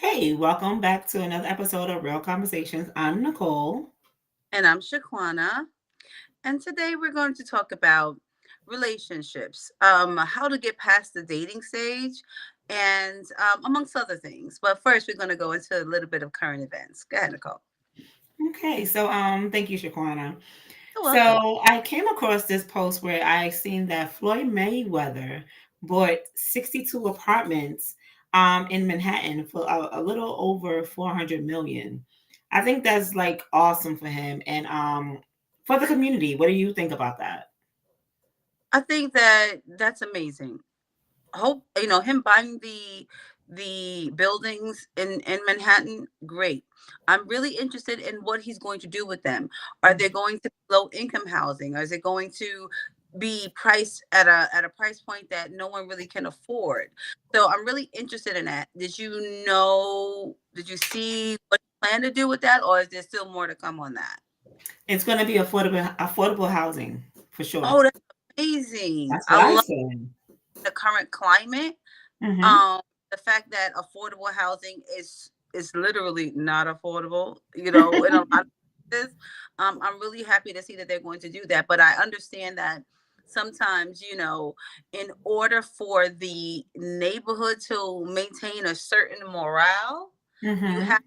Hey, welcome back to another episode of Real Conversations. I'm Nicole. And I'm Shaquana. And today we're going to talk about relationships, how to get past the dating stage, and amongst other things. But first, we're going to go into a little bit of current events. Go ahead, Nicole. Okay, thank you, Shaquana. You're welcome. So I came across this post where I seen that Floyd Mayweather bought 62 apartments in Manhattan for a little over 400 million. I think that's like awesome for him and for the community. What do you think about that? I think that that's amazing. Hope him buying the buildings in Manhattan. Great. I'm really interested in what he's going to do with them. Are they going to be low income housing? Or is it going to be priced at a price point that no one really can afford? So I'm really interested in that. Did you see what you plan to do with that, or is there still more to come on that? It's going to be affordable housing for sure. Oh, that's amazing. That's I what I love said. the current climate. Hmm. um the fact that affordable housing is literally not affordable, in a lot of cases. I'm really happy to see that they're going to do that, but I understand that sometimes, in order for the neighborhood to maintain a certain morale, you Hmm. have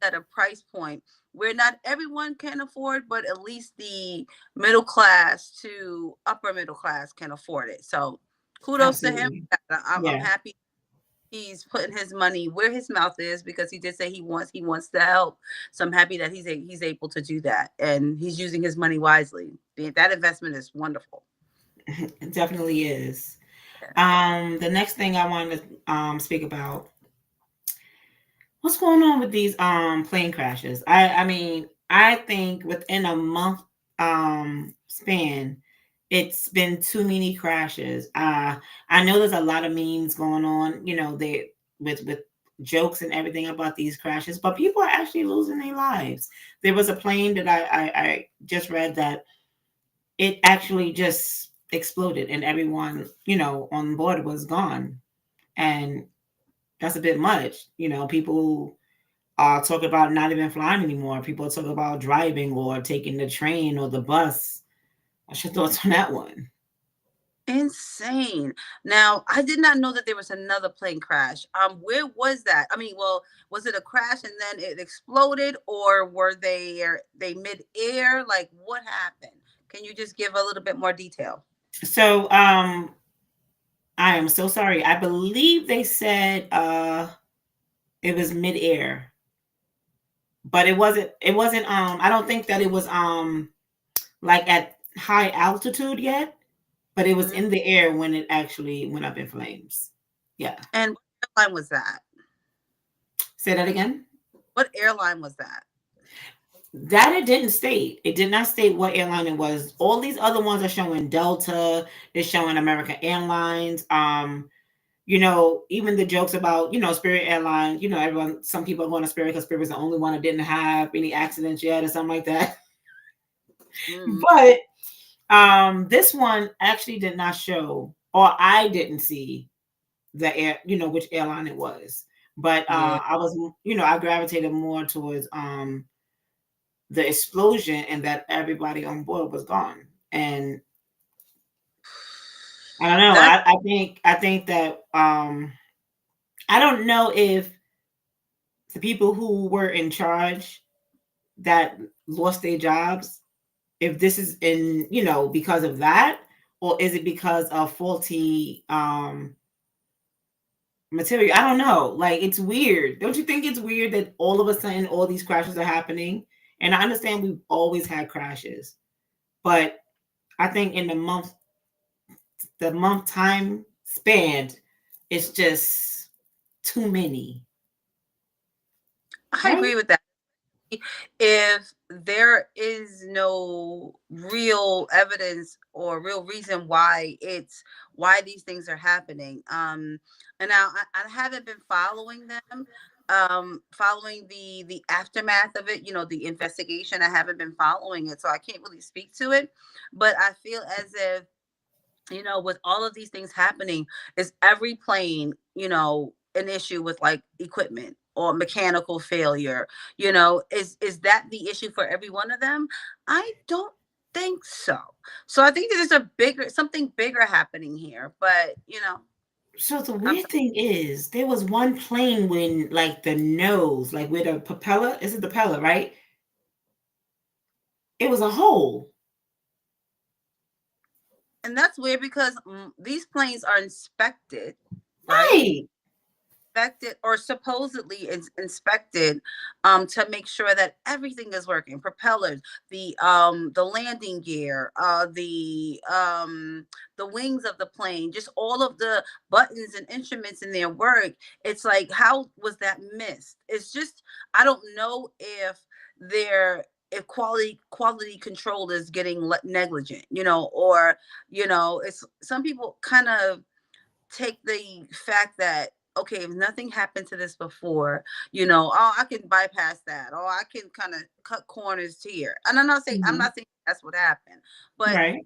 at a price point where not everyone can afford, but at least the middle class to upper middle class can afford it. So kudos to him. Absolutely. I'm Yeah. happy he's putting his money where his mouth is, because he did say he wants to help. So I'm happy that he's able to do that, and he's using his money wisely. That investment is wonderful. It definitely is. Yeah. The next thing I wanted to speak about, what's going on with these plane crashes? I mean, I think within a month span, it's been too many crashes. I know there's a lot of memes going on, they with jokes and everything about these crashes, but people are actually losing their lives. There was a plane that I just read that it actually just exploded and everyone, on board was gone. And that's a bit much. People talk about not even flying anymore. People talk about driving or taking the train or the bus. What's your thoughts on that one? Insane. Now, I did not know that there was another plane crash. Where was that? I mean, well, was it a crash and then it exploded, or were they mid-air? Like, what happened? Can you just give a little bit more detail? So, I am so sorry. I believe they said it was midair, but it wasn't I don't think that it was like at high altitude yet, but it was Mhm. in the air when it actually went up in flames. Yeah. And what airline was that? Say that again. What airline was that? That it didn't state. It did not state what airline it was. All these other ones are showing Delta, it's showing American Airlines. Even the jokes about, Spirit Airlines, everyone, some people are going to Spirit because Spirit was the only one that didn't have any accidents yet or something like that. Mhm. But this one actually did not show, or I didn't see the air, which airline it was. But Yeah. I was, I gravitated more towards the explosion and that everybody on board was gone. And I don't know. That I think that I don't know if the people who were in charge that lost their jobs, if this is in, because of that, or is it because of faulty material? I don't know. Like, it's weird. Don't you think it's weird that all of a sudden all these crashes are happening? And I understand we've always had crashes, but I think in the month time span, it's just too many, I right? agree with that. If there is no real evidence or real reason why these things are happening, and now I haven't been following them, following the aftermath of it, the investigation. I haven't been following it, so I can't really speak to it. But I feel as if, with all of these things happening, is every plane, an issue with like equipment or mechanical failure. Is that the issue for every one of them? I don't think so. So I think there's a bigger something bigger happening here. But So the I'm weird thing is, there was one plane when, like, the nose, like where the propeller, is it the propeller, right? It was a hole. and that's weird because these planes are inspected, right? Right. Inspected or supposedly is inspected to make sure that everything is working, propellers, the landing gear, the wings of the plane, just all of the buttons and instruments in their work. It's like, how was that missed? It's just, I don't know they're if quality control is getting negligent, or it's some people kind of take the fact that, okay, if nothing happened to this before, oh, I can bypass that, or I can kind of cut corners here. And I'm Mhm. not saying that's what happened, but Right.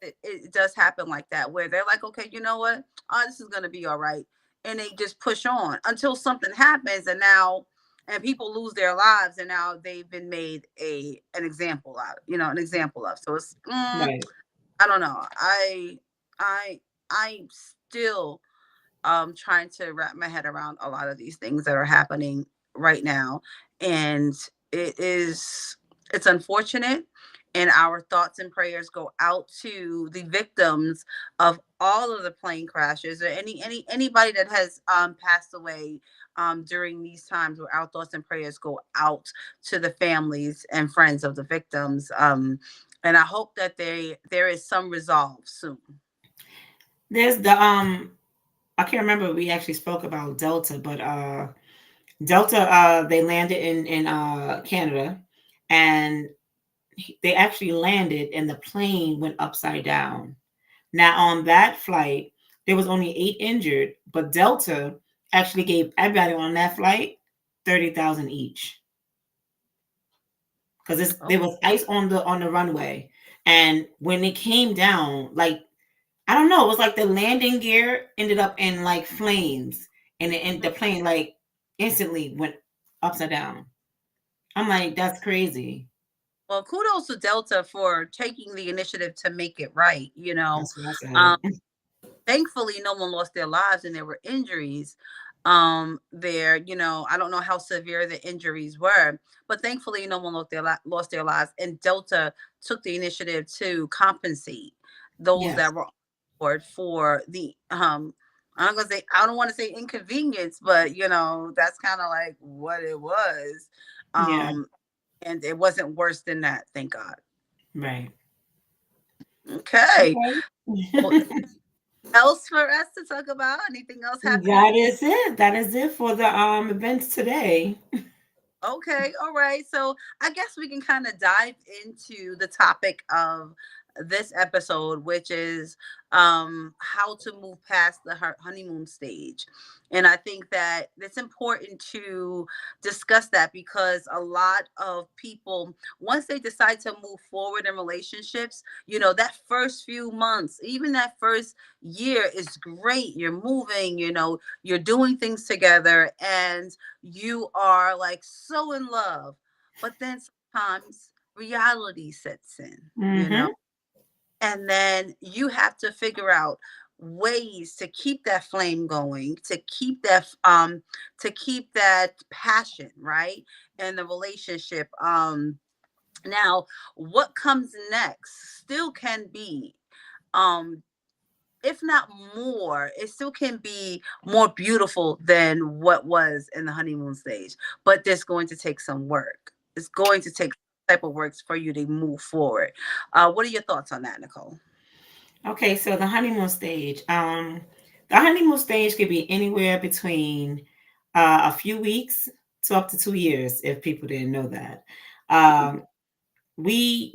it does happen like that, where they're like, okay, you know what, oh, this is gonna be all right, and they just push on until something happens, and people lose their lives, and now they've been made an example of. So it's, Right. I don't know. I I'm still trying to wrap my head around a lot of these things that are happening right now. And it is it's unfortunate, and our thoughts and prayers go out to the victims of all of the plane crashes, or anybody that has passed away during these times, where our thoughts and prayers go out to the families and friends of the victims. And I hope that there is some resolve soon. There's the I can't remember, we actually spoke about Delta, but Delta, they landed in Canada, and they actually landed and the plane went upside down. Now on that flight, there was only 8 injured, but Delta actually gave everybody on that flight 30,000 each, because Oh, there was ice on the runway, and when it came down, like, I don't know, it was like the landing gear ended up in like flames, and the plane like instantly went upside down. I'm like, that's crazy. well, kudos to Delta for taking the initiative to make it right. That's what I Um, said. Thankfully, no one lost their lives, and there were injuries. There, I don't know how severe the injuries were, but thankfully, no one lost their lives. And Delta took the initiative to compensate those Yes. that were on board for the I'm gonna say, I don't want to say inconvenience, but that's kind of like what it was. Yeah. Um, and it wasn't worse than that, thank God. Right. Okay. Okay. Well, else for us to talk about? Anything else happening? That is it. That is it for the events today. Okay, all right. So I guess we can kind of dive into the topic of this episode, which is how to move past the honeymoon stage. And I think that it's important to discuss that, because a lot of people, once they decide to move forward in relationships, that first few months, even that first year is great. You're moving, you're doing things together, and you are like so in love. But then sometimes reality sets in. Mm-hmm. And then you have to figure out ways to keep that flame going, to keep that passion, right? In the relationship. Now what comes next still can be, um if not more, it still can be more beautiful than what was in the honeymoon stage. But there's going to take some work. It's going to take type of works for you to move forward. What are your thoughts on that, Nicole? Okay, so the honeymoon stage could be anywhere between a few weeks to up to 2 years, if people didn't know that. Um, we,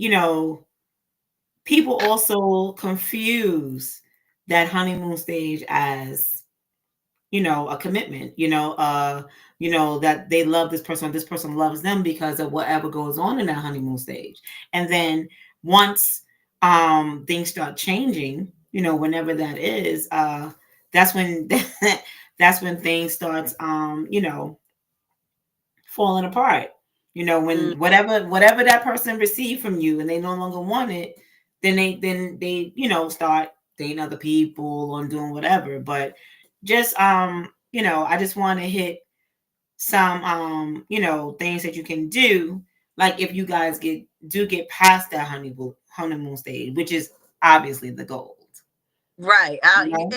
people also confuse that honeymoon stage as, a commitment, that they love this person loves them because of whatever goes on in that honeymoon stage. And then once things start changing, whenever that is, that's when that's when things starts falling apart. Mm, When whatever that person received from you and they no longer want it, then they start dating other people or doing whatever. But just I just want to hit some things that you can do, like if you guys get past that honeymoon stage, which is obviously the goal. right. You know?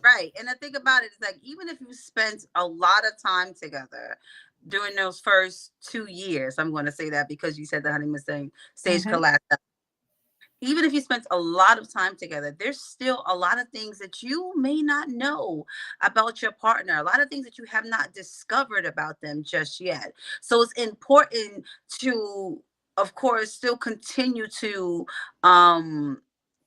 Right. And the thing about it is like, even if you spent a lot of time together during those first 2 years, I'm going to say that because you said the honeymoon stage Mm-hmm. collapsed. Even if you spent a lot of time together, there's still a lot of things that you may not know about your partner, a lot of things that you have not discovered about them just yet. So it's important to, of course, still continue to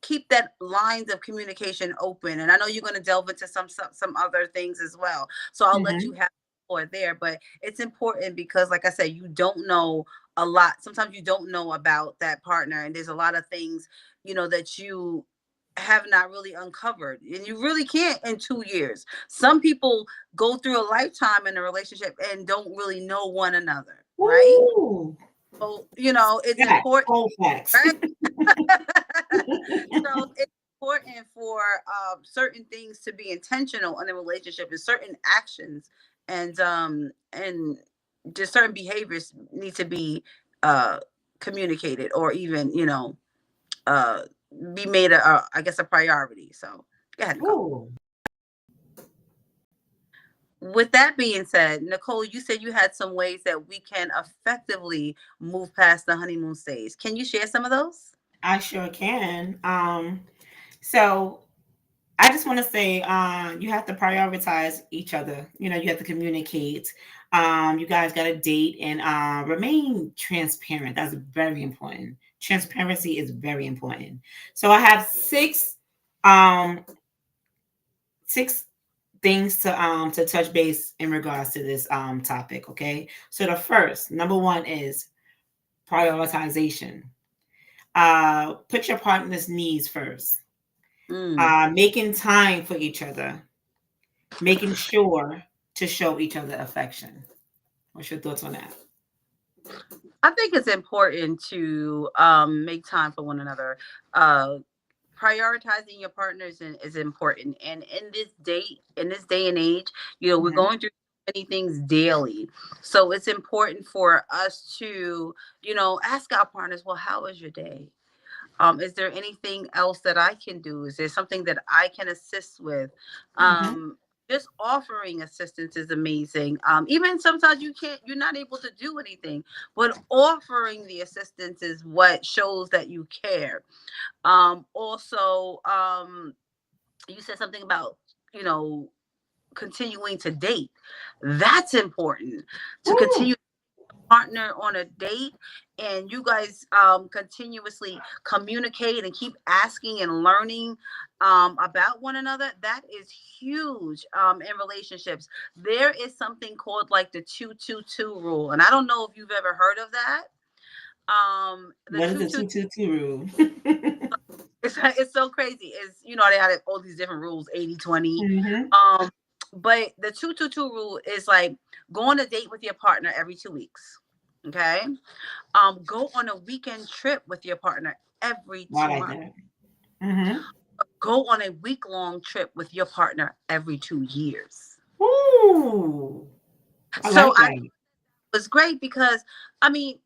keep that lines of communication open. And I know you're going to delve into some other things as well. So I'll let you Mm-hmm. have for there, but it's important because, like I said, you don't know a lot. Sometimes you don't know about that partner, and there's a lot of things, that you have not really uncovered, and you really can't in 2 years. Some people go through a lifetime in a relationship and don't really know one another, right? Woo! So it's Facts, important, whole facts. right? So it's important for certain things to be intentional in a relationship, and certain actions and just certain behaviors need to be uh communicated, or even uh be made I guess a priority. So go ahead, Nicole. Ooh. With that being said, Nicole, you said you had some ways that we can effectively move past the honeymoon stage. Can you share some of those? I sure can. So I just want to say, you have to prioritize each other. You have to communicate. You guys got to date and remain transparent. That's very important. Transparency is very important. So I have um, six things to touch base in regards to this topic. Okay. So the first, number one, is prioritization. Put your partner's needs first. Mm. Making time for each other, making sure to show each other affection. What's your thoughts on that? I think it's important to make time for one another. Uh, Prioritizing your partners is important, and in this day and age, we're Hmm. going through many things daily. So it's important for us to ask our partners, well, how was your day? Is there anything else that I can do? Is there something that I can assist with? Hmm. Just offering assistance is amazing. Even sometimes you're not able to do anything, but offering the assistance is what shows that you care. Also, you said something about, you know, continuing to date. That's important, to Ooh. continue partner on a date, and you guys continuously communicate and keep asking and learning about one another. That is huge in relationships. There is something called like the 222 rule, and I don't know if you've ever heard of that. The What is two the two 222 rule? it's so crazy. Is they had all these different rules, 80/20. Hmm. um but the 222 rule is like, go on a date with your partner every 2 weeks. Okay. Go on a weekend trip with your partner every I two like months. that. Hmm. Go on a week-long trip with your partner every 2 years. Ooh. I So like I that. was great because, I mean,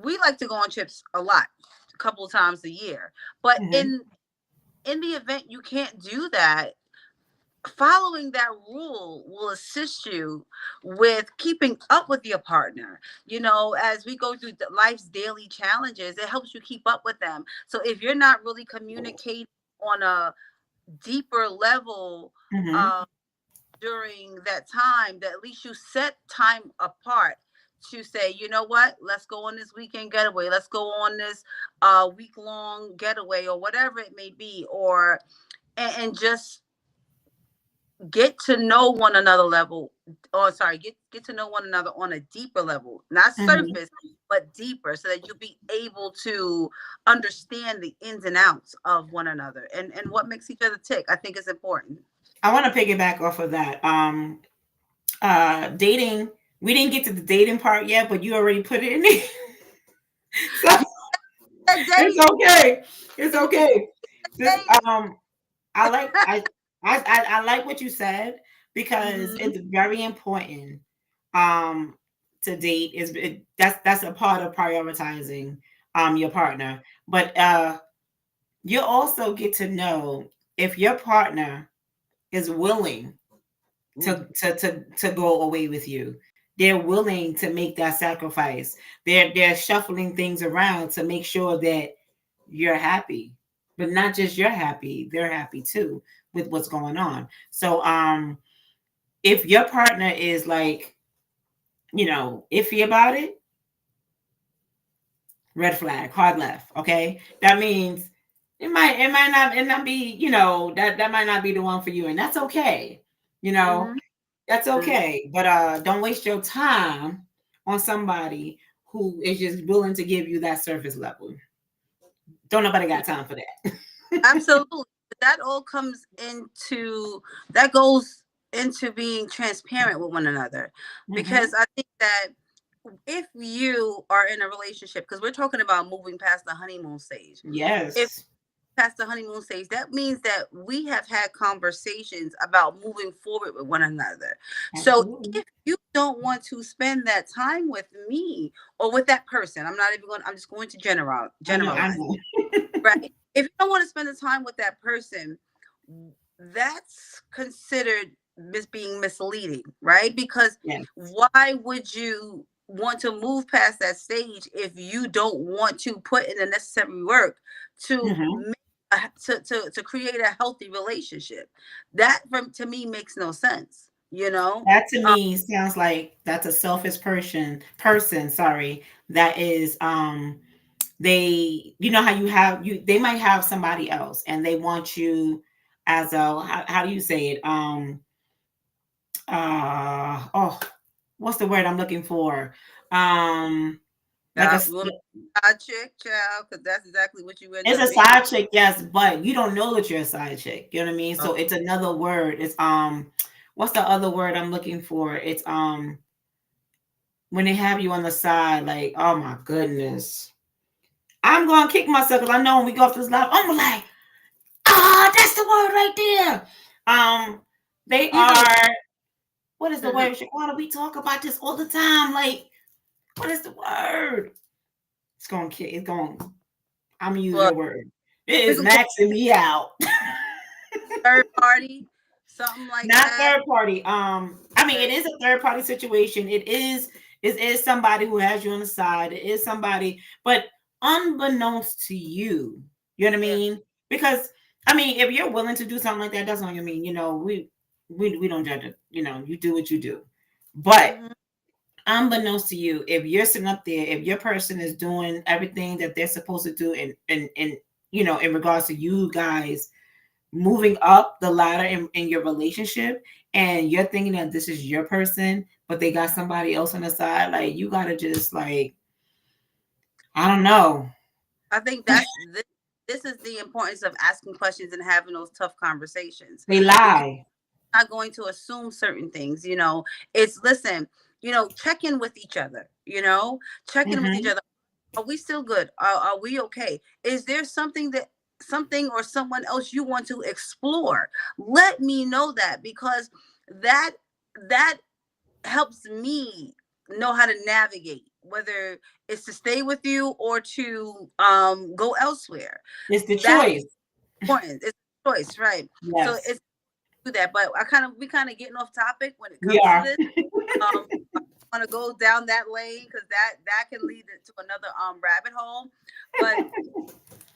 we like to go on trips a lot, a couple of times a year. But Hmm. in the event you can't do that, following that rule will assist you with keeping up with your partner. As we go through life's daily challenges, it helps you keep up with them. So if you're not really communicating on a deeper level Hmm. uh, during that time, that at least you set time apart to say, you know what, let's go on this weekend getaway, let's go on this week long getaway, or whatever it may be, or and just get to know one another level, or sorry, get to know one another on a deeper level, not Hmm. surface, but deeper, so that you'll be able to understand the ins and outs of one another, and what makes each other tick. I think is important. I want to piggyback off of that. Dating. We didn't get to the dating part yet, but you already put it in there. So You said it's dating. okay. It's You okay. This dating. I like I like what you said because Mm-hmm. it's very important um to date that's a part of prioritizing your partner. But you also get to know if your partner is willing Ooh. to go away with you. They're willing to make that sacrifice. They're shuffling things around to make sure that you're happy. But not just you're happy, they're happy too with what's going on. So if your partner is like, iffy about it, red flag, hard left, okay? That means it might not be, that might not be the one for you, and that's okay. You know, Mm-hmm. That's Mm-hmm. okay, but don't waste your time on somebody who is just willing to give you that surface level. Don't nobody got time for that. Absolutely. That all comes into that goes into being transparent with one another. Hmm. Because I think that if you are in a relationship, because we're talking about moving past the honeymoon stage, if Yes, past the honeymoon stage, that means that we have had conversations about moving forward with one another. So absolutely. if you don't want to spend that time with me or with that person, I'm just going to I generalize. know. Right. If you don't want to spend the time with that person, that's considered being misleading, right? Because Yes. why would you want to move past that stage if you don't want to put in the necessary work to Hmm. make to create a healthy relationship? That to me makes no sense, you know? That to me sounds like that's a selfish person, sorry, that is they how they might have somebody else and they want you as a how do you say it? Oh, what's the word I'm looking for? Um like a You want me to chick, child, because that's exactly what you end it's up a being. side chick, yes, but you don't know that you're a side chick. You know what I mean? Oh, So it's another word. It's what's the other word I'm looking for? It's when they have you on the side, like, oh my goodness. I'm gonna kick myself because I know when we go off this live, I'm like, that's the word right there. They you know. are what is the Mhm. word? Shaquana, we talk about this all the time. Like, what is the word? It's going, I'm gonna use Well, your word. It we is could call maxing me out. third party, something like Not that. third party. I mean, it Okay. is a third party situation. It is somebody who has you on the side. It is somebody, but unbeknownst to you, you know what I Yeah. mean? Because I mean, if you're willing to do something like that, that's what I mean. We don't judge it. You do what you do. But Hmm. unbeknownst to you, if you're sitting up there, if your person is doing everything that they're supposed to do, and in regards to you guys moving up the ladder in your relationship, and you're thinking that this is your person but they got somebody else on the side, like you gotta just like, I don't know. I think this is the importance of asking questions and having those tough conversations They because lie. you're not going to assume certain things. It's listen. Check in with each other. Check in with each Hmm. other. Are we still good? Are we okay? Is there something or someone else you want to explore? Let me know that because that that helps me know how to navigate whether it's to stay with you or to go elsewhere. It's the That's choice. important. It's a choice, right? So Yes, it's do that. But we kind of getting off topic when it we comes to are. this. I want to go down that lane because that can lead to another rabbit hole. But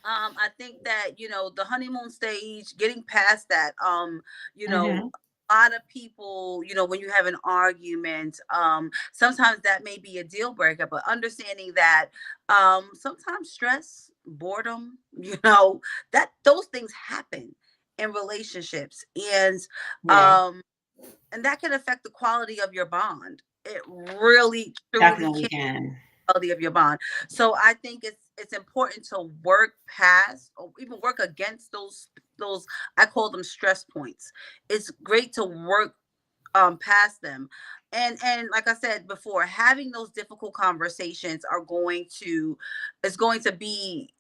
I think that the honeymoon stage, getting past that, Hmm. a lot of people, when you have an argument, sometimes that may be a deal breaker. But understanding that sometimes stress, boredom, that those things happen in relationships, Yeah, um, and that can affect the quality of your bond. It really, truly definitely can can. quality of your bond. So I think it's important to work past or even work against those, I call them stress points. It's great to work past them. And like I said before, having those difficult conversations are going to, is going to be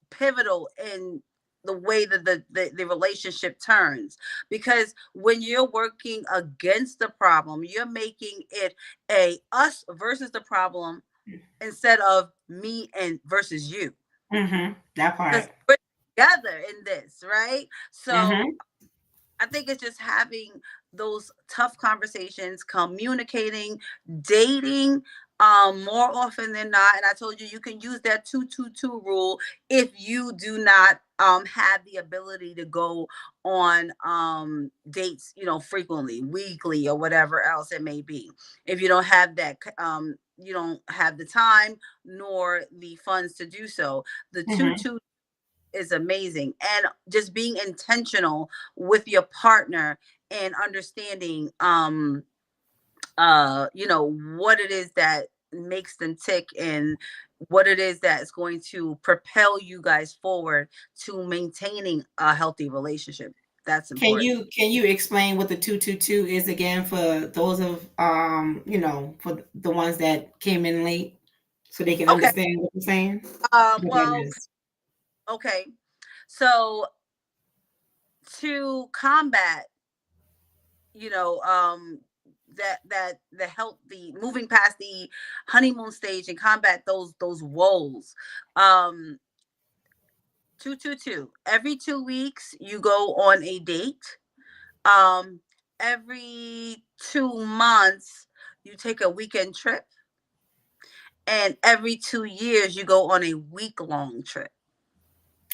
pivotal in the way that the relationship turns, because when you're working against the problem, you're making it a us versus the problem instead of me and versus you, That because part. we're together in this, right? So Mm-hmm. I think it's just having those tough conversations, communicating, dating more often than not. And I told you, you can use that 222 rule if you do not have the ability to go on dates, you know, frequently, weekly, or whatever else it may be. If you don't have that, you don't have the time nor the funds to do so. The Mm-hmm. 222 is amazing, and just being intentional with your partner and understanding you know, what it is that makes them tick, and what it is that is going to propel you guys forward to maintaining a healthy relationship. That's important. Can you explain what the 222 is again for those of for the ones that came in late so they can Okay. understand what you're saying? What that Well, is. okay. So to combat, you know, that the help, the moving past the honeymoon stage and combat those woes, um 222, every 2 weeks you go on a date. Every 2 months you take a weekend trip, and every 2 years you go on a week long trip.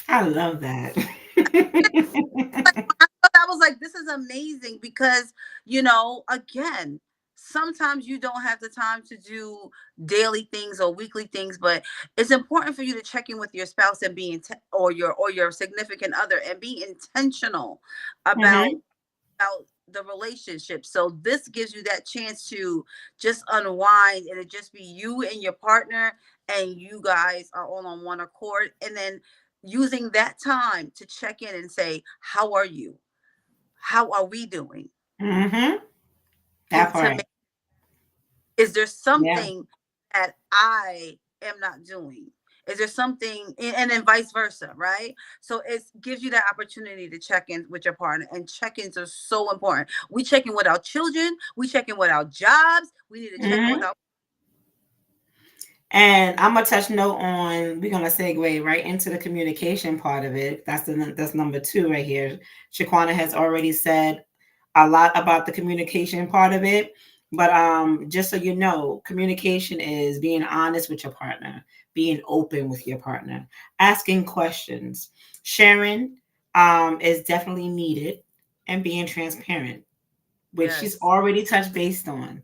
I love that. I was like, this is amazing because, you know, again, sometimes you don't have the time to do daily things or weekly things, but it's important for you to check in with your spouse and or your significant other, and be intentional about Hmm. the relationship. So this gives you that chance to just unwind, and it just be you and your partner, and you guys are all on one accord, and then using that time to check in and say, how are you? How are we doing? Hmm. And That to part. make, is there Yeah. something that I am not doing? Is there something, and then vice versa, right? So it gives you that opportunity to check in with your partner, and check-ins are so important. We check in with our children, we check in with our jobs, we need to check in with Hmm. our. And I'm gonna touch note on. We're gonna segue right into the communication part of it. That's number two right here. Shaquana has already said a lot about the communication part of it, but just so you know, communication is being honest with your partner, being open with your partner, asking questions, sharing is definitely needed, and being transparent, which she's Yes. already touched based on.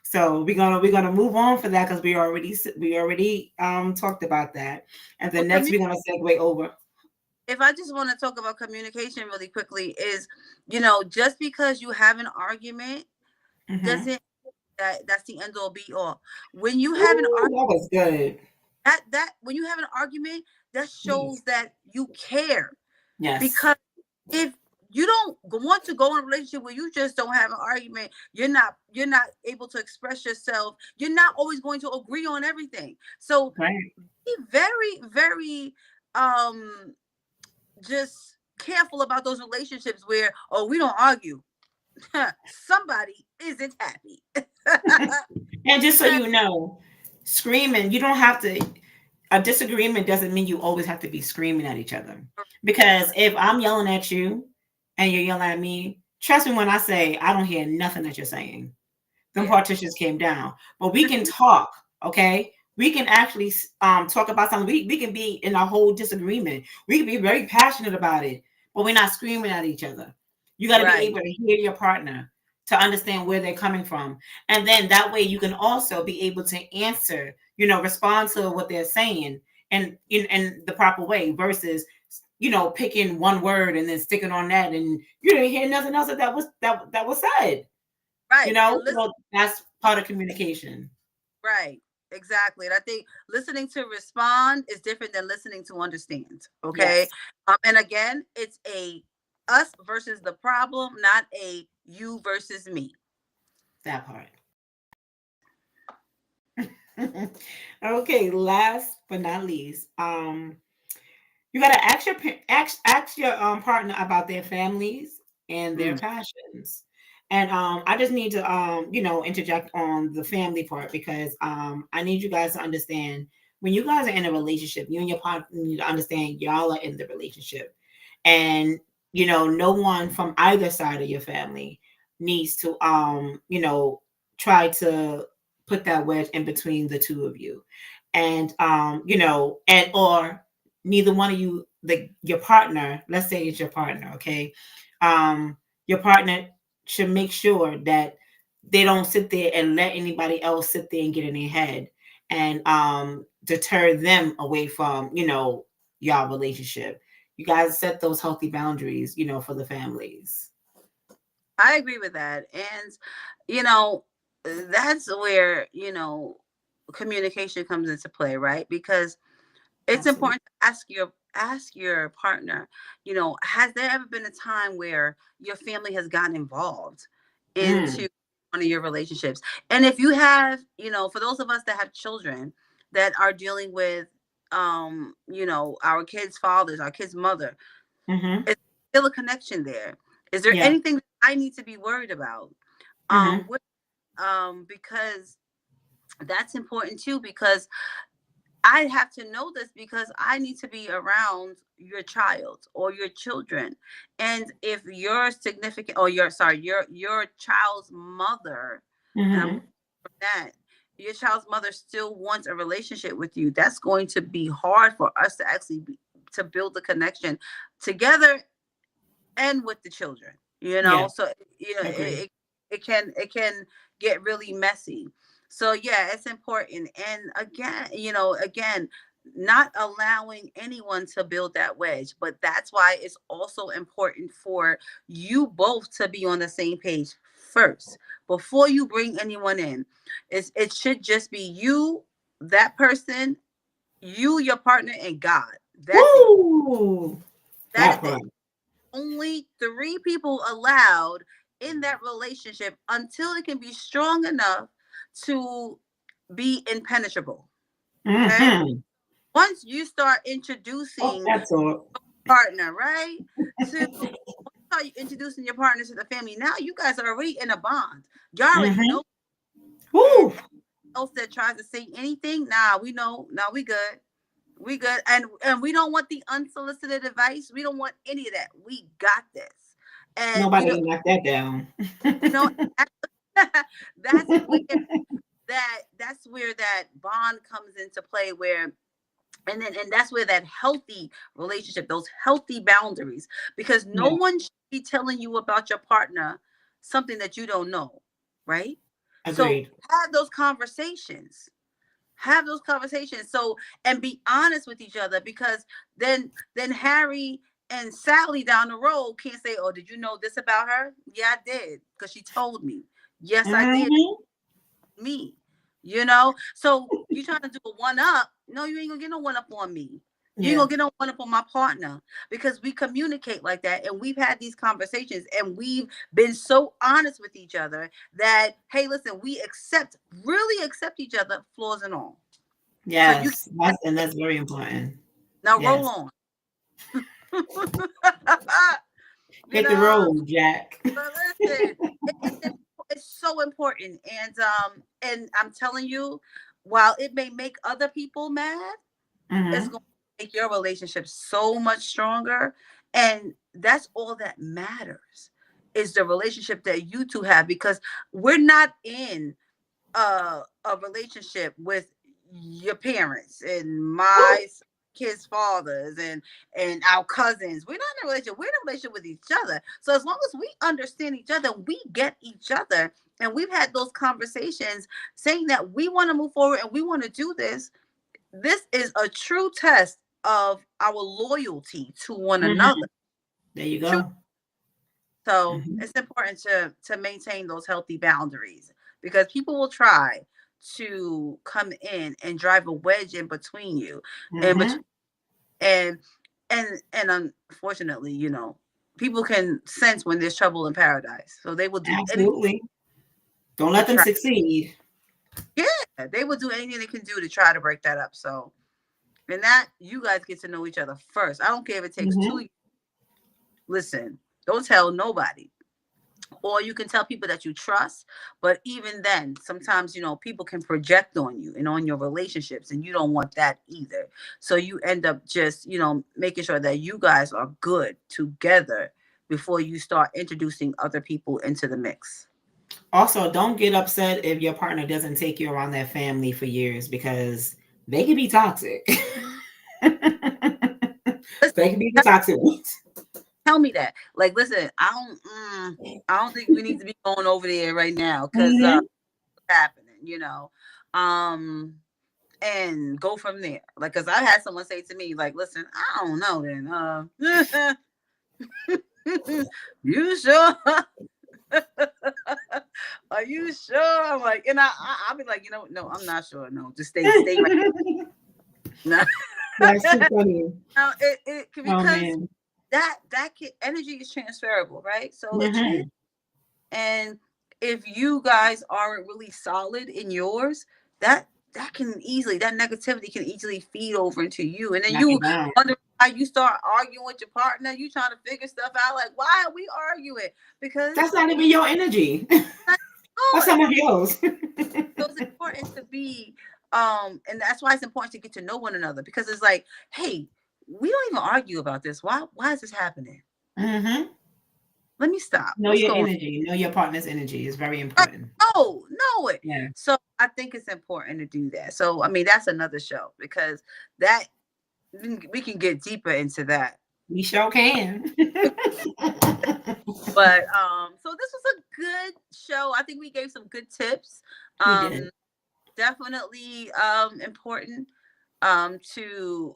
So we're gonna move on for that because we already talked about that, and Well, then next we're gonna segue over. if I just want to talk about communication really quickly, is, you know, just because you have an argument Hmm. doesn't, that's the end all be all. When you have an Ooh, that was good. that when you have an argument, that Yes. shows that you care. Yes. Because if you don't want to go in a relationship where you just don't have an argument, you're not able to express yourself, you're not always going to agree on everything. So Right. be very, very just careful about those relationships where, oh, we don't argue. Somebody isn't happy. And just so you know, screaming, you don't have to. A disagreement doesn't mean you always have to be screaming at each other. Because if I'm yelling at you and you're yelling at me, trust me when I say I don't hear nothing that you're saying. Them Yeah. partitions came down. But we can talk, okay? We can actually talk about something. We can be in a whole disagreement. We can be very passionate about it, but we're not screaming at each other. You got to be Right. able to hear your partner to understand where they're coming from. And then that way you can also be able to answer, respond to what they're saying and in the proper way versus picking one word and then sticking on that and you didn't hear nothing else that was said. Right. And listen. So that's part of communication. Right. Exactly. And I think listening to respond is different than listening to understand. Okay. Yes, And again, it's a us versus the problem, not a you versus me. that part. Okay, last but not least, you gotta ask your partner about their families and their Mm. passions. And I just need to interject on the family part because I need you guys to understand when you guys are in a relationship, you and your partner need to understand y'all are in the relationship. And no one from either side of your family needs to try to put that wedge in between the two of you. And and or neither one of you, your partner, let's say it's your partner, okay, um your partner should make sure that they don't sit there and let anybody else sit there and get in their head and deter them away from y'all relationship. You guys set those healthy boundaries for the families. I agree with that. And, you know, that's where, communication comes into play, right? Because it's Absolutely. important to ask your partner, has there ever been a time where your family has gotten involved Mm. into one of your relationships? And if you have, for those of us that have children that are dealing with our kids' fathers, our kids' mother, Mm-hmm. is still a connection there? Is there Yeah. anything that I need to be worried about? Mm-hmm. With, because that's important too, because I have to know this because I need to be around your child or your children. And if your significant or your child's mother, and I'm Mm-hmm. that your child's mother still wants a relationship with you, that's going to be hard for us to actually to build the connection together and with the children, Yeah. so Agree. it can get really messy. So yeah, it's important. And again, not allowing anyone to build that wedge, but that's why it's also important for you both to be on the same page first before you bring anyone in. It should just be you, that person, you, your partner, and God. That's it. Woo! That That is it. part. Only three people allowed in that relationship until it can be strong enough to be impenetrable. Okay. Mm-hmm. Once you start Oh, introducing that's all. partner, right? To start introducing your partner to the family, now you guys are already in a bond. You already Mm-hmm. know. And Woo! else that tries to say anything, nah, we know. Nah, we good. We good. And we don't want the unsolicited advice. We don't want any of that. We got this. And Nobody can knock that down. you know that's where that's where that bond comes into play, where and that's where that healthy relationship, those healthy boundaries, because no Yeah. one should be telling you about your partner something that you don't know, right? So Agreed. have those conversations, so and be honest with each other, because then Harry and Sally down the road can't say, oh, did you know this about her? Yeah, I did, because she told me. Yes, I did. Mm-hmm. Me, so you trying to do a one up? No, you ain't gonna get no one up on me. You ain't Yeah. gonna get no one up on my partner, because we communicate like that, and we've had these conversations, and we've been so honest with each other that, hey, listen, we really accept each other, flaws and all. So you Yes. That's very important. now roll Yes. on. you Hit the know, road, Jack. but listen, it's so important, and I'm telling you, while it may make other people mad, it's Mm-hmm. going to make your relationship so much stronger. And that's all that matters, is the relationship that you two have, because we're not in a relationship with your parents and Woo! my kids' fathers and our cousins. We're not in a relationship. We're in a relationship with each other. So as long as we understand each other, we get each other, and we've had those conversations saying that we want to move forward and we want to do this. This is a true test of our loyalty to one Mm-hmm. another. There you True. go. So Mm-hmm. it's important to maintain those healthy boundaries, because people will try. to come in and drive a wedge in between you, and Mm-hmm. between and and unfortunately, people can sense when there's trouble in paradise, so they will do anything Absolutely. Don't to let them try. succeed. Yeah, they will do anything they can do to try to break that up. So, and that you guys get to know each other first. I don't care if it takes Mm-hmm. 2 years. Listen, don't tell nobody. Or you can tell people that you trust, but even then, sometimes people can project on you and on your relationships, and you don't want that either. So you end up just making sure that you guys are good together before you start introducing other people into the mix. Also, don't get upset if your partner doesn't take you around their family for years because they can be toxic. Listen, They can be the toxic ones. tell me that. Like, listen, I don't think we need to be going over there right now because Mm-hmm. happening. Um, and go from there. Like, cause I had someone say to me, like, listen, I don't know then. You sure? Are you sure? I'm like, and I'll be like, no, I'm not sure. No, just stay right now. That's too funny. No, it Oh because man. energy is transferable, right? So it trans, Mm-hmm. and if you guys aren't really solid in yours, that negativity can easily feed over into you, and then Knock you it down. wonder why you start arguing with your partner. You trying to figure stuff out, like, why are we arguing? Because That's not even your energy. that's That's yours. someone else. So it's important to be, and that's why it's important to get to know one another, because it's like, hey, we don't even argue about this. Why is this happening? Mm-hmm. Let me stop. Know What's your going on? energy. Know your partner's energy is very Right. important. No, know it. Yeah. So I think it's important to do that. So I mean, that's another show, because that we can get deeper into that. We sure can. But so this was a good show. I think we gave some good tips. We did. Um, definitely important to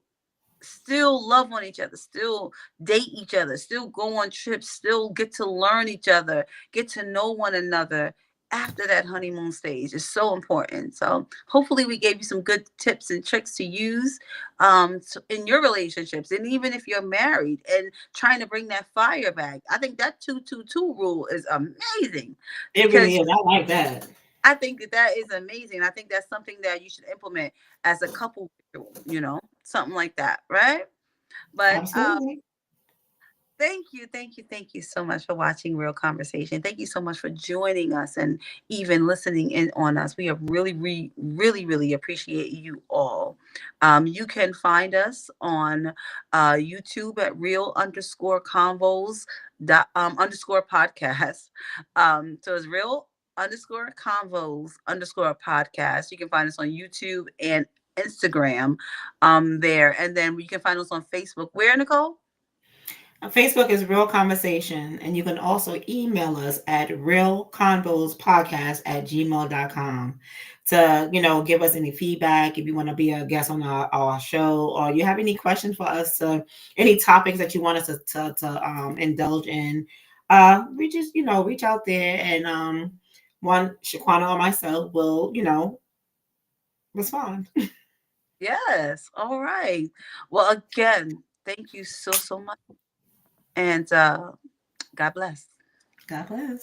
still love on each other, still date each other, still go on trips, still get to learn each other, get to know one another after that honeymoon stage is so important. So hopefully we gave you some good tips and tricks to use in your relationships, and even if you're married and trying to bring that fire back. I think that 222 rule is amazing, It really because is. I like that. I think that is amazing. I think that's something that you should implement as a couple ritual, something like that, right? But Absolutely. thank you so much for watching Real Conversation. Thank you so much for joining us and even listening in on us. We have really appreciate you all. You can find us on YouTube at Real underscore Convos underscore podcast. So it's Real underscore Convos underscore podcast. You can find us on YouTube and Instagram there, and then you can find us on Facebook. Where, Nicole? Facebook is Real Conversation, and you can also email us at realconvospodcast@gmail.com to, give us any feedback if you want to be a guest on our show, or you have any questions for us, any topics that you want us to indulge in. We just, reach out there, and one, Shaquana or myself will, respond. Yes. All right. Well, again, thank you so much. And God bless. God bless.